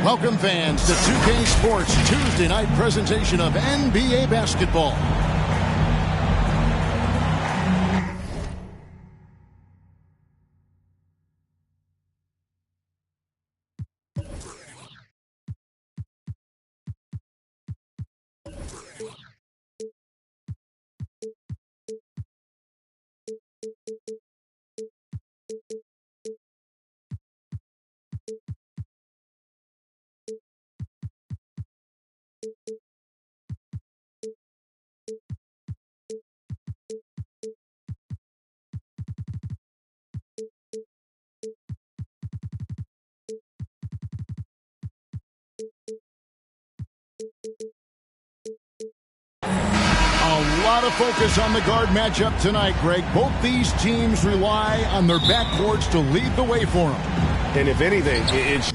Welcome fans to 2K Sports Tuesday night presentation of NBA basketball. A lot of focus on the guard matchup tonight, Greg. Both these teams rely on their backcourts to lead the way for them. And if anything, it's...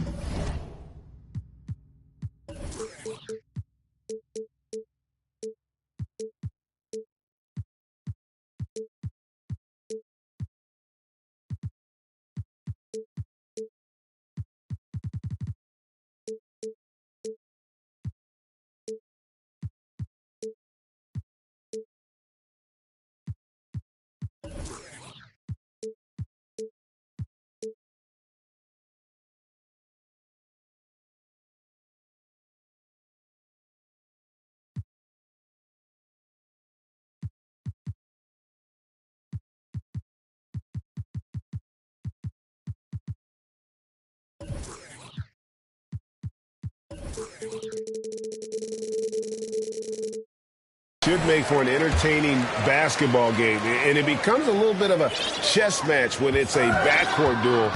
should make for an entertaining basketball game, and it becomes a little bit of a chess match when it's a backcourt duel.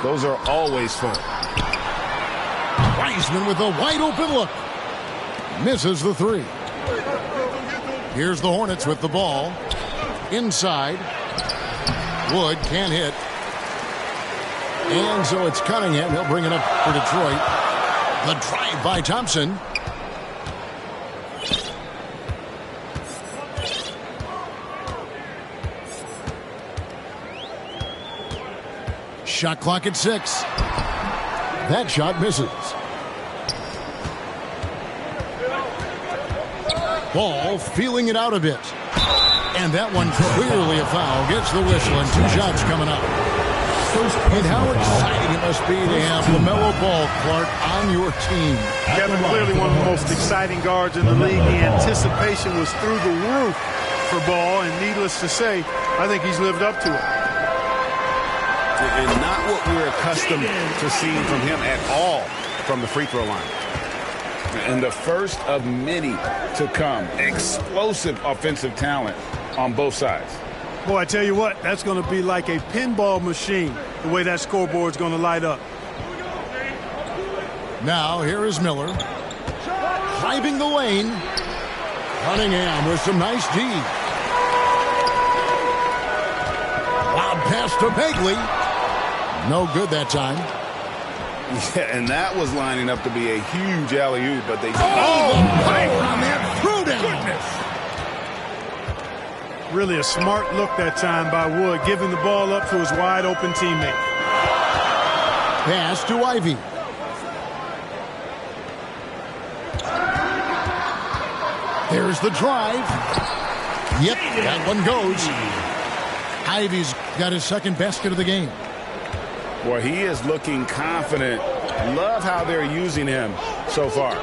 Those are always fun. Wiseman with a wide open look. Misses the three. Here's the Hornets with the ball. Inside. Wood can't hit. And so it's Cunningham. He'll bring it up for Detroit. The drive by Thompson. Shot clock at 6. That shot misses. Ball feeling it out a bit. And that one clearly a foul. Gets the whistle and 2 shots coming up. And how exciting it must be to have LaMelo Ball, Clark, on your team. Kevin, clearly one of the most exciting guards in the league. The anticipation was through the roof for Ball, and needless to say, I think he's lived up to it. And not what we're accustomed to seeing from him at all from the free throw line. And the first of many to come. Explosive offensive talent on both sides. Boy, I tell you what, that's going to be like a pinball machine, the way that scoreboard's going to light up. Now, here is Miller. Driving the lane. Cunningham with some nice D. Loud pass to Bagley. No good that time. Yeah, and that was lining up to be a huge alley-oop, but they... Oh, power on that throwdown. Goodness. Really a smart look that time by Wood, giving the ball up to his wide-open teammate. Pass to Ivy. There's the drive. Yep, that one goes. Ivy's got his second basket of the game. Boy, he is looking confident. Love how they're using him so far.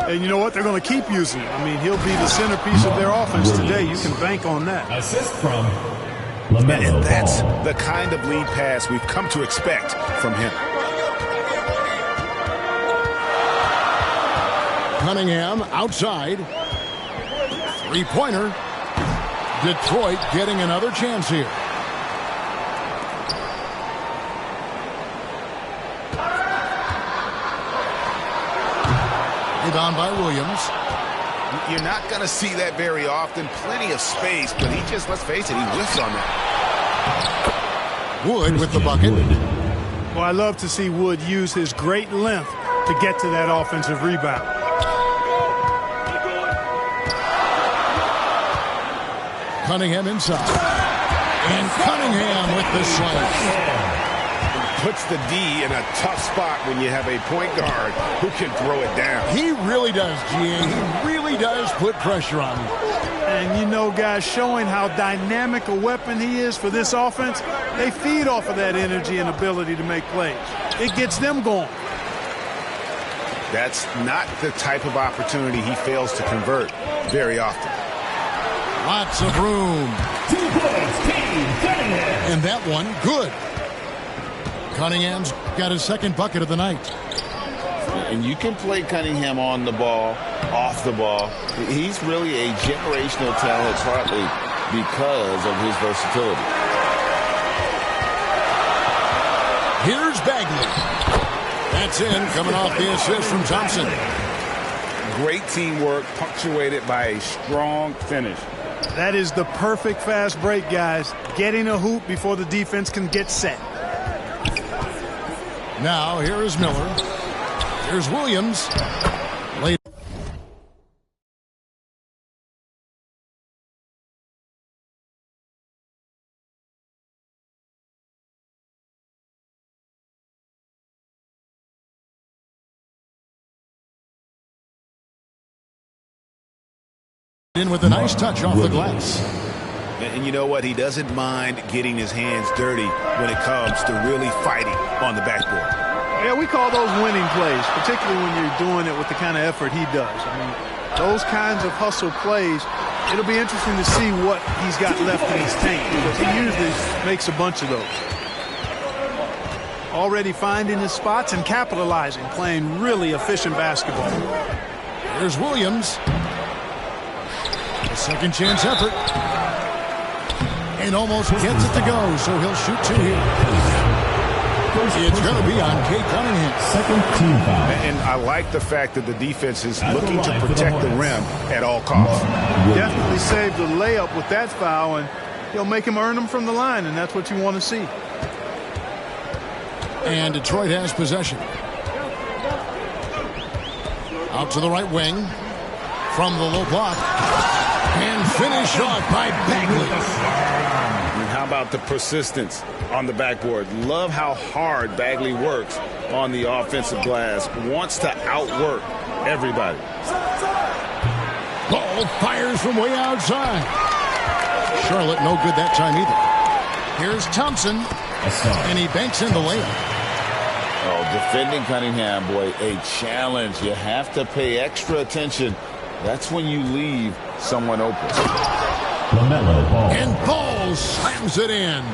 And you know what? They're going to keep using him. I mean, he'll be the centerpiece of their offense today. You can bank on that. Assist from LaMelo. And that's the kind of lead pass we've come to expect from him. Cunningham outside. Three-pointer. Detroit getting another chance here. Rebound by Williams. You're not going to see that very often. Plenty of space, but he just, let's face it, he whiffs on that. Wood with the bucket. Well, I love to see Wood use his great length to get to that offensive rebound. Cunningham inside. And Cunningham with the slam. puts the D in a tough spot when you have a point guard who can throw it down. He really does, GA. He really does put pressure on him. And you know, guys, showing how dynamic a weapon he is for this offense, they feed off of that energy and ability to make plays. It gets them going. That's not the type of opportunity he fails to convert very often. Lots of room. 2 points, Team Cunningham. And that one, good. Cunningham's got his second bucket of the night. And you can play Cunningham on the ball, off the ball. He's really a generational talent, partly because of his versatility. Here's Bagley. That's in, coming off the assist from Thompson. Great teamwork, punctuated by a strong finish. That is the perfect fast break, guys. Getting a hoop before the defense can get set. Now, here is Miller. Here's Williams. Late. In with a nice touch off the glass. And you know what? He doesn't mind getting his hands dirty when it comes to really fighting on the backboard. Yeah, we call those winning plays, particularly when you're doing it with the kind of effort he does. I mean, those kinds of hustle plays, it'll be interesting to see what he's got left in his tank, because he usually makes a bunch of those. Already finding his spots and capitalizing, playing really efficient basketball. Here's Williams. A second chance effort. And almost gets it to go, so he'll shoot 2 here. It's going to be on Kate Cunningham. Second team foul. And I like the fact that the defense is looking to protect the rim at all costs. Definitely saved the layup with that foul, and he'll make him earn them from the line, and that's what you want to see. And Detroit has possession. Out to the right wing. From the low block. And finish off by Bagley. And how about the persistence on the backboard? Love how hard Bagley works on the offensive glass. Wants to outwork everybody. Ball fires from way outside. Charlotte no good that time either. Here's Thompson. And he banks in the layup. Oh, defending Cunningham, boy, a challenge. You have to pay extra attention. That's when you leave someone open. LaMelo Ball. And Ball slams it in.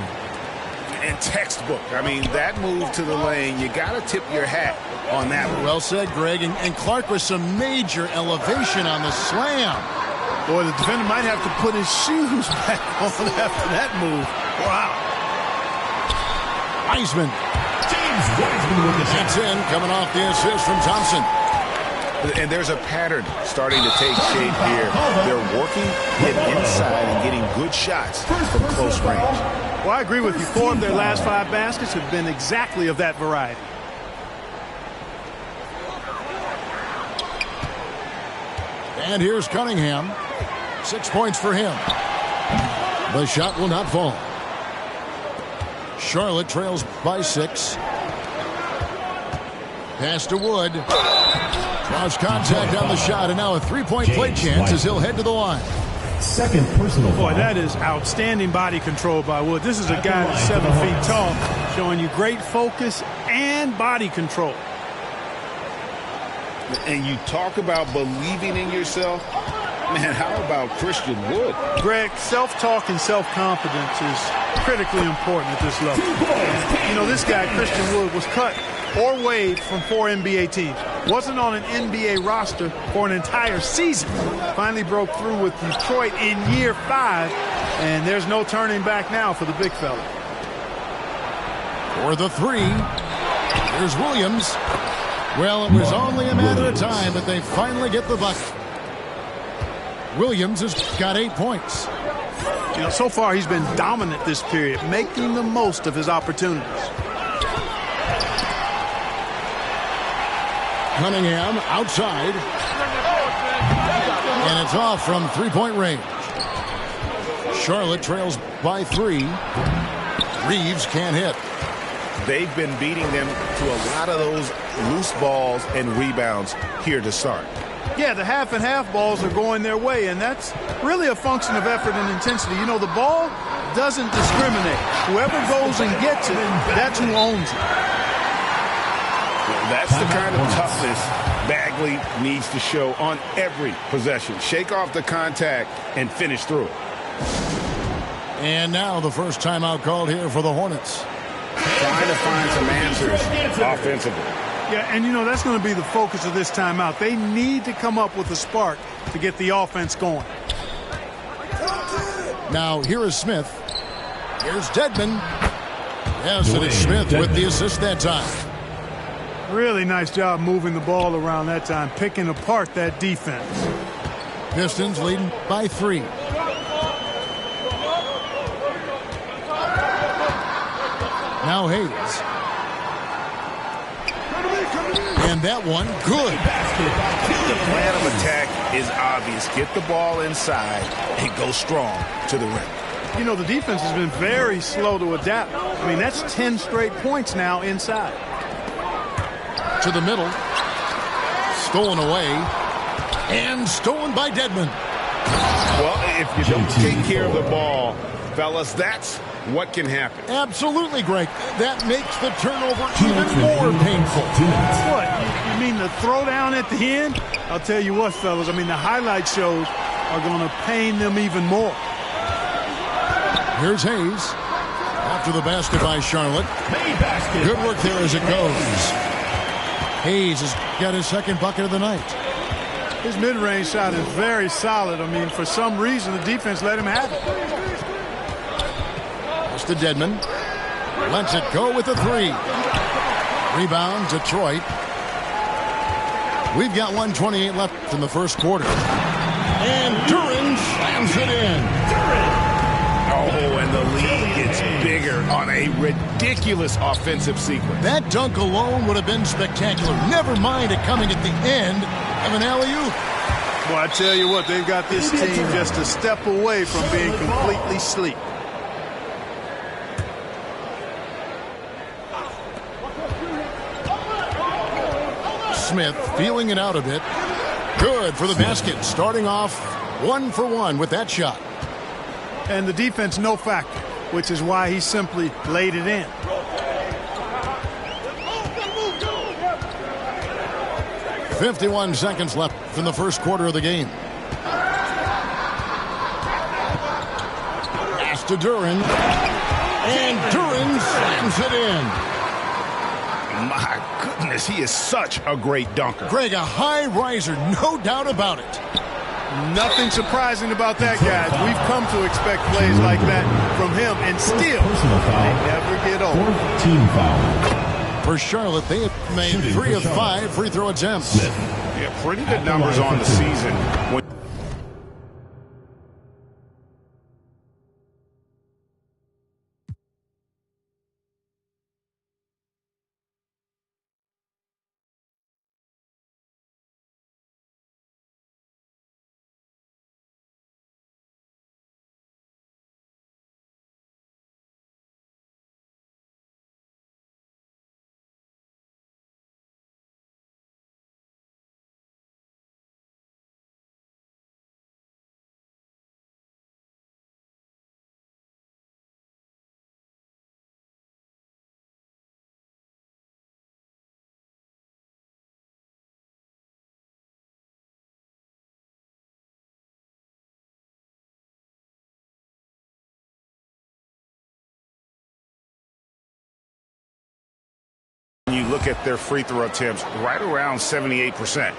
And textbook. I mean, that move to the lane, you got to tip your hat on that one. Well said, Greg. And Clark with some major elevation on the slam. Boy, the defender might have to put his shoes back on after that move. Wow. Wiseman. James Wiseman with the shot. That's in, coming off the assist from Thompson. And there's a pattern starting to take shape here. They're working, getting inside, and getting good shots from close range. Well, I agree with you. 4 of their last 5 baskets have been exactly of that variety. And here's Cunningham. 6 points for him. The shot will not fall. Charlotte trails by 6. Pass to Wood. Lost contact on the shot, and now a 3-point play chance as he'll head to the line. Second personal foul. Boy, that is outstanding body control by Wood. This is a guy that's 7 feet tall, showing you great focus and body control. And you talk about believing in yourself. Man, how about Christian Wood? Greg, self-talk and self-confidence is critically important at this level. You know, this guy, Christian Wood, was cut or waived from 4 NBA teams. Wasn't on an NBA roster for an entire season. Finally broke through with Detroit in year 5, and there's no turning back now for the big fella. For the 3, here's Williams. Well, it was only a matter of time, but they finally get the bucket. Williams has got 8 points. You know, so far he's been dominant this period, making the most of his opportunities. Cunningham outside. And it's off from 3-point range. Charlotte trails by 3. Reeves can't hit. they've been beating them to a lot of those loose balls and rebounds here to start. Yeah, the half and half balls are going their way, and that's really a function of effort and intensity. You know, the ball doesn't discriminate. Whoever goes and gets it, that's who owns it. Well, that's the kind of toughness Bagley needs to show on every possession. Shake off the contact and finish through it. And now the first timeout called here for the Hornets. Trying to find some answers offensively. Yeah, and you know, that's going to be the focus of this timeout. They need to come up with a spark to get the offense going. Now, here is Smith. Here's Dedmon. Yes, it is Smith with the assist that time. Really nice job moving the ball around that time, picking apart that defense. Pistons leading by 3. Now Hayes. And that one, good. The plan of attack is obvious. Get the ball inside and go strong to the rim. You know, the defense has been very slow to adapt. I mean, that's 10 straight points now inside. To the middle. Stolen away. And stolen by Dedmon. Well, if you don't take care of the ball, fellas, that's what can happen. Absolutely, Greg. That makes the turnover even more painful. What? You mean the throwdown at the end? I'll tell you what, fellas. I mean, the highlight shows are going to pain them even more. Here's Hayes. After the basket by Charlotte. Good work there as it goes. Hayes has got his second bucket of the night. His mid-range shot is very solid. I mean, for some reason, the defense let him have it. To Dedmon. Lets it go with a 3. Rebound, Detroit. We've got 1:28 left in the first quarter. And Duran slams it in. Oh, and the lead gets bigger on a ridiculous offensive sequence. That dunk alone would have been spectacular. Never mind it coming at the end of an alley-oop. Well, I tell you what, they've got this team just a step away from being completely asleep. Smith feeling it out a bit. Good for the basket. Starting off 1 for 1 with that shot. And the defense no factor, which is why he simply laid it in. "51 seconds left in the first quarter of the game. Pass to Duran. And Duran slams it in. My goodness, he is such a great dunker. Greg, a high riser, no doubt about it. Nothing surprising about that, guys. We've come to expect plays like that from him, and still, they never get old. Team foul. For Charlotte, they have made 3 of 5 free throw attempts. Yeah, pretty good numbers on the season. You look at their free throw attempts, right around 78%.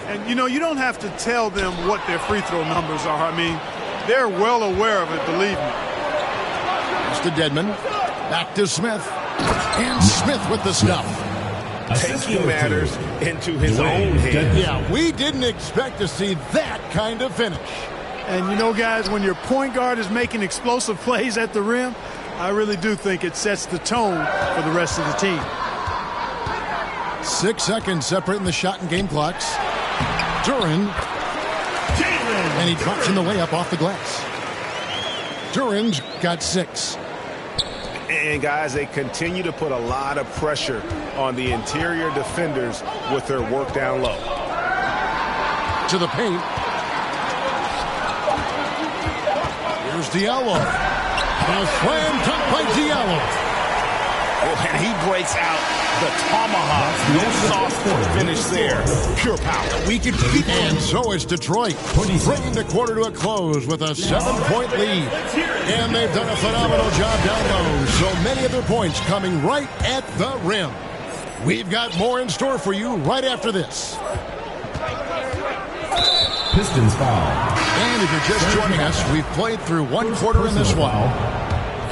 And, you know, you don't have to tell them what their free throw numbers are. I mean, they're well aware of it, believe me. Mr. Dedmon. Back to Smith. And Smith with the stuff. Taking matters into his own hands. Yeah, we didn't expect to see that kind of finish. And, you know, guys, when your point guard is making explosive plays at the rim, I really do think it sets the tone for the rest of the team. 6 seconds separating the shot and game clocks. Duran. And he drops in the layup off the glass. Duran's got 6. And, guys, they continue to put a lot of pressure on the interior defenders with their work down low. To the paint. Here's Diallo. A slam dunk by Diallo. And he breaks out the tomahawk. No soft finish there. Pure power. We can keep it. And so it's Detroit, bringing the quarter to a close with a 7-point lead. And they've done a phenomenal job down low. So many of their points coming right at the rim. We've got more in store for you right after this. Pistons foul. And if you're just joining us, we've played through one quarter in this one.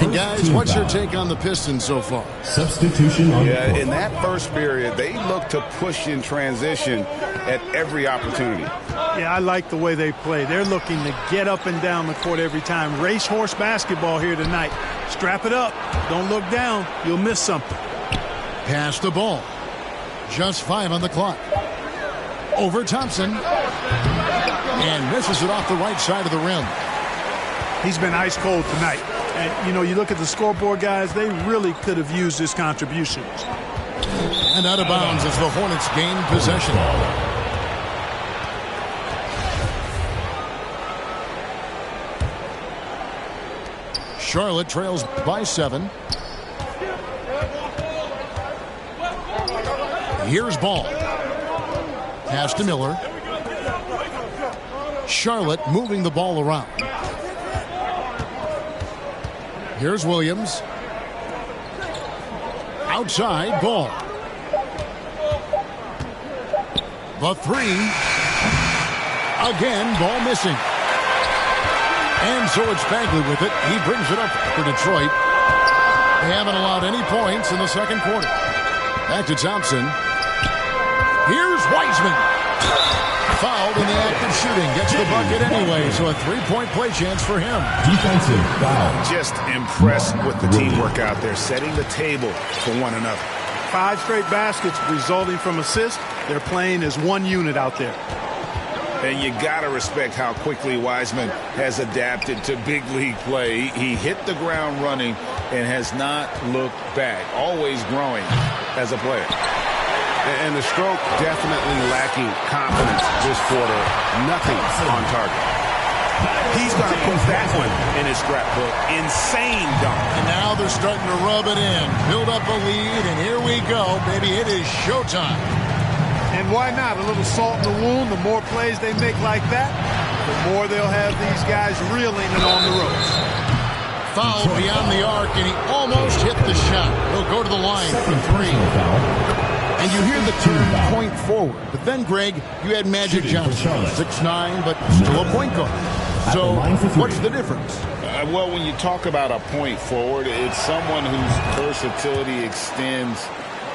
And guys, what's your take on the Pistons so far? Substitution on the court. In that first period, they look to push in transition at every opportunity. Yeah, I like the way they play. They're looking to get up and down the court every time. Racehorse basketball here tonight. Strap it up. Don't look down. You'll miss something. Pass the ball. Just 5 on the clock. Over Thompson. And misses it off the right side of the rim. He's been ice cold tonight. And, you know, you look at the scoreboard, guys, they really could have used his contributions. And out of bounds as the Hornets gain possession. Charlotte trails by 7. Here's Ball. Pass to Miller. Charlotte moving the ball around. Here's Williams. Outside, Ball. The 3. Again, Ball missing. And so it's Bagley with it. He brings it up for Detroit. They haven't allowed any points in the second quarter. Back to Thompson. Here's Wiseman. Fouled in the act of shooting. Gets the bucket anyway, so a 3-point play chance for him. Defensive foul. Just impressed with the teamwork out there, setting the table for one another. 5 straight baskets resulting from assists. They're playing as one unit out there. And you got to respect how quickly Wiseman has adapted to big league play. He hit the ground running and has not looked back. Always growing as a player. And the stroke definitely lacking confidence this quarter. Nothing on target. He's going to put that one in his scrapbook. Insane dunk. And now they're starting to rub it in. Build up a lead, and here we go. Baby, it is showtime. And why not? A little salt in the wound. The more plays they make like that, the more they'll have these guys reeling and on the ropes. Foul beyond the arc, and he almost hit the shot. He'll go to the line for 3. And you hear the term point forward. But then, Greg, you had Magic Johnson, 6'9", but still a point guard. So what's the difference? Well, when you talk about a point forward, it's someone whose versatility extends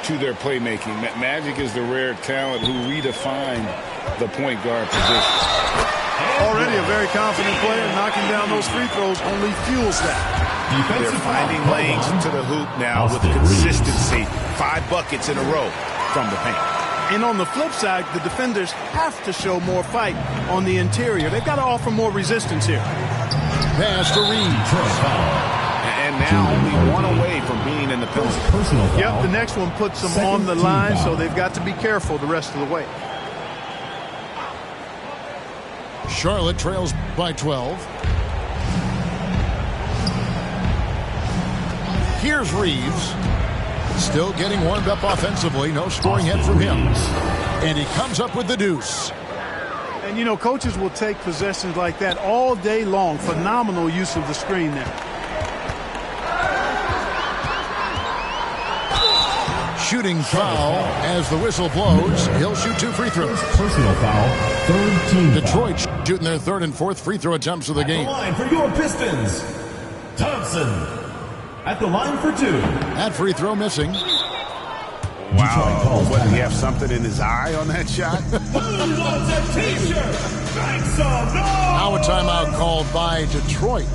to their playmaking. Magic is the rare talent who redefined the point guard position. Already a very confident player. Knocking down those free throws only fuels that. They're finding lanes to the hoop now with consistency. 5 buckets in a row from the paint. And on the flip side, the defenders have to show more fight on the interior. They've got to offer more resistance here. Pass to Reed. And now only one away from being in the penalty. Yep, the next one puts them on the line, so they've got to be careful the rest of the way. Charlotte trails by 12. Here's Reeves. Still getting warmed up offensively. No scoring hit from him. And he comes up with the deuce. And, you know, coaches will take possessions like that all day long. Phenomenal use of the screen there. Shooting foul as the whistle blows. He'll shoot 2 free throws. Personal foul. 3rd team Detroit foul. shooting their 3rd and 4th free throw attempts of the game. At the line for your Pistons, Thompson. At the line for 2. That free throw missing. Wow. What, did he have something in his eye on that shot? Who wants a t-shirt? Now a timeout called by Detroit.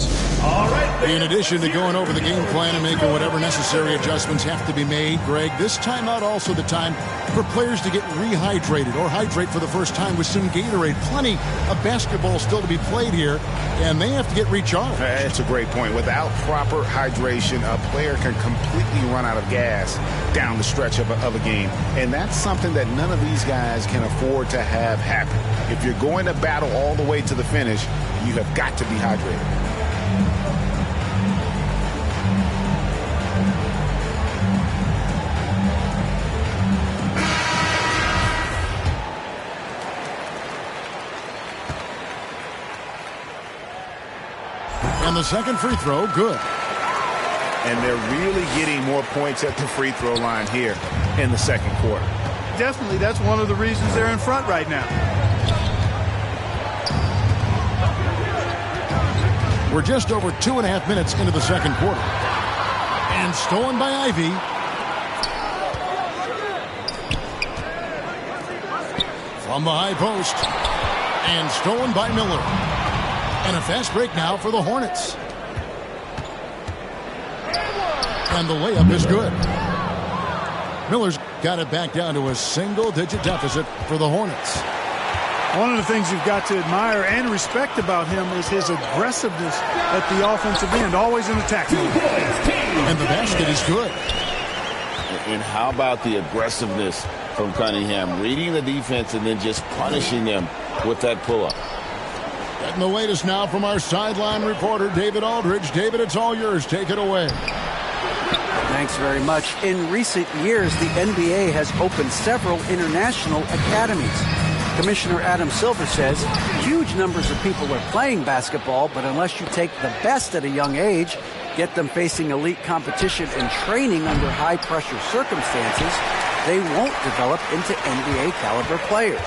In addition to going over the game plan and making whatever necessary adjustments have to be made, Greg, this timeout also the time for players to get rehydrated or hydrate for the first time with some Gatorade. Plenty of basketball still to be played here, and they have to get recharged. That's a great point. Without proper hydration, a player can completely run out of gas down the stretch of a game, and that's something that none of these guys can afford to have happen. If you're going to battle all the way to the finish, you have got to be hydrated. And the second free throw, good. And they're really getting more points at the free throw line here in the second quarter. Definitely, that's one of the reasons they're in front right now. We're just over 2.5 minutes into the second quarter. And stolen by Ivy. From the high post. And stolen by Miller. And a fast break now for the Hornets. And the layup is good. Miller's got it back down to a single-digit deficit for the Hornets. One of the things you've got to admire and respect about him is his aggressiveness at the offensive end, always in attack mode. And the basket is good. And how about the aggressiveness from Cunningham, reading the defense and then just punishing them with that pull-up. Getting the latest now from our sideline reporter, David Aldridge. David, it's all yours. Take it away. Thanks very much. In recent years, the NBA has opened several international academies. Commissioner Adam Silver says huge numbers of people are playing basketball, but unless you take the best at a young age, get them facing elite competition and training under high-pressure circumstances, they won't develop into NBA-caliber players.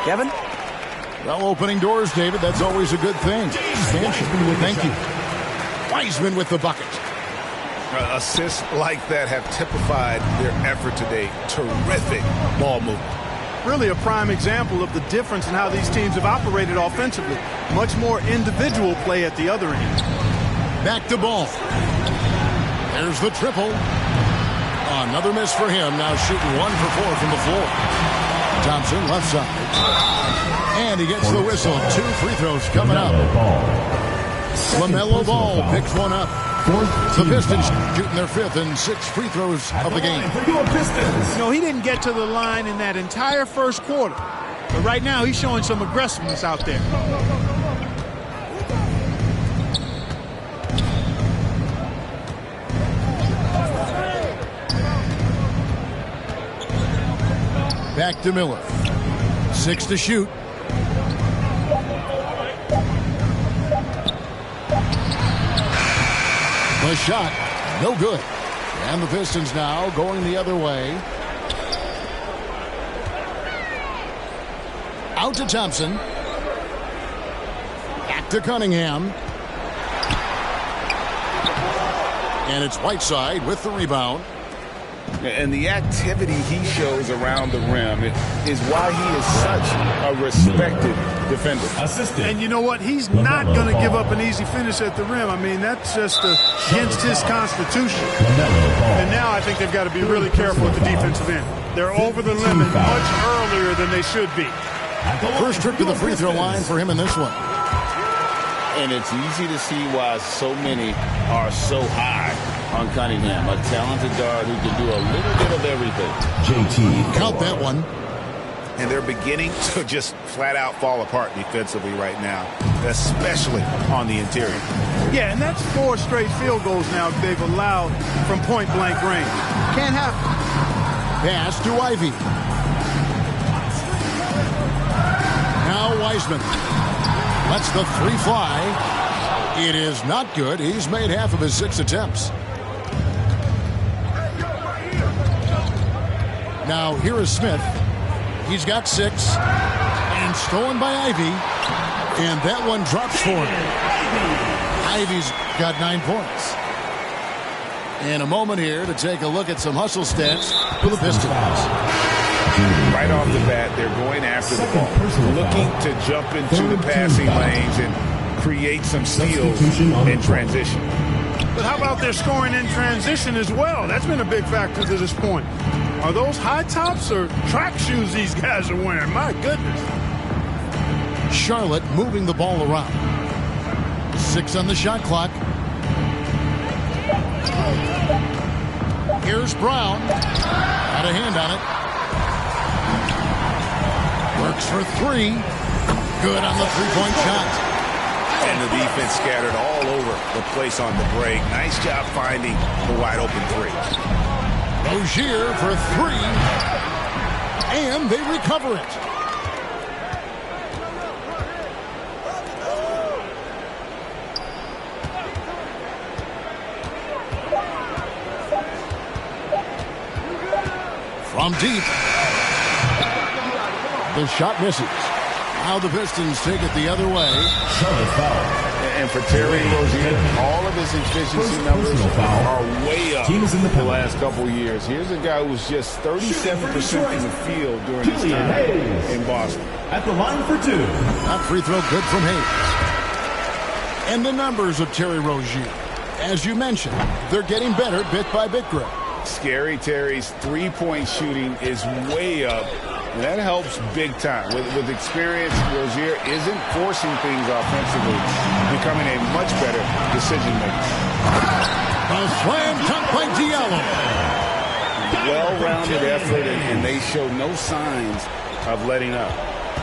Kevin? Well, opening doors, David, that's always a good thing. Expansion. Thank you. Wiseman with the bucket. Assists like that have typified their effort today. Terrific ball movement. Really a prime example of the difference in how these teams have operated offensively. Much more individual play at the other end. Back to Ball. There's the triple. Another miss for him. Now shooting 1 for 4 from the floor. Thompson left side. And he gets the whistle. 2 free throws coming up. LaMelo Ball picks one up. The Pistons shooting their 5th and 6th free throws of the game. You know, he didn't get to the line in that entire first quarter. But right now, he's showing some aggressiveness out there. Back to Miller. 6 to shoot. The shot, no good. And the Pistons now going the other way. Out to Thompson. Back to Cunningham. And it's Whiteside with the rebound. And the activity he shows around the rim is why he is such a respected defender. And you know what? He's not going to give up an easy finish at the rim. I mean, that's just against his constitution. And now I think they've got to be really careful at the defensive end. They're over the limit much earlier than they should be. First trip to the free throw line for him in this one. And it's easy to see why so many are so high on Cunningham, a talented guard who can do a little bit of everything. JT, count that one. And they're beginning to just flat out fall apart defensively right now, especially on the interior. Yeah, and that's 4 straight field goals now they've allowed from point-blank range. Can't happen. Pass to Ivy. Now Wiseman lets the 3 fly. It is not good. He's made half of his 6 attempts. Now here is Smith. He's got 6. And stolen by Ivy. And that one drops for him. Ivy's got 9 points. In a moment here to take a look at some hustle stats for the Pistons. Right off the bat, they're going after the ball, looking to jump into the passing lanes and create some steals in transition. But how about their scoring in transition as well? That's been a big factor to this point. Are those high tops or track shoes these guys are wearing? My goodness. Charlotte moving the ball around. 6 on the shot clock. Here's Brown. Got a hand on it. Works for 3. Good on the three-point shot. And the defense scattered all over the place on the break. Nice job finding the wide-open 3. Rozier for 3. And they recover it. From deep. The shot misses. Now the Pistons take it the other way. And for Terry Rozier, all of his efficiency numbers are way up the last couple years. Here's a guy who's just 37% in the field during his time in Boston. At the line for 2. That free throw good from Hayes. And the numbers of Terry Rozier. As you mentioned, they're getting better bit by bit, Greg. Scary Terry's three-point shooting is way up. And that helps big time. With experience, Rozier isn't forcing things offensively, becoming a much better decision maker. A slam dunk by Diallo. Well-rounded effort, and they show no signs of letting up.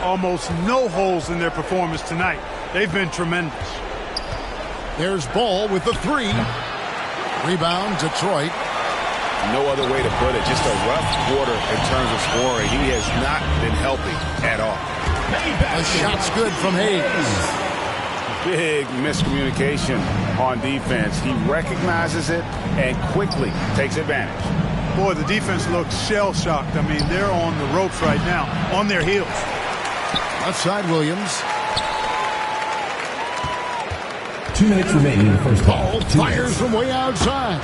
Almost no holes in their performance tonight. They've been tremendous. There's Ball with the 3. Rebound, Detroit. No other way to put it. Just a rough quarter in terms of scoring. He has not been helping at all. A shot's good from Hayes. Big miscommunication on defense. He recognizes it and quickly takes advantage. Boy, the defense looks shell-shocked. I mean, they're on the ropes right now, on their heels. Left side, Williams. 2 minutes remaining in the first half. Ball fires from way outside.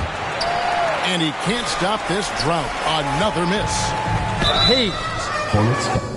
And he can't stop this drought. Another miss. Hayes. Hornets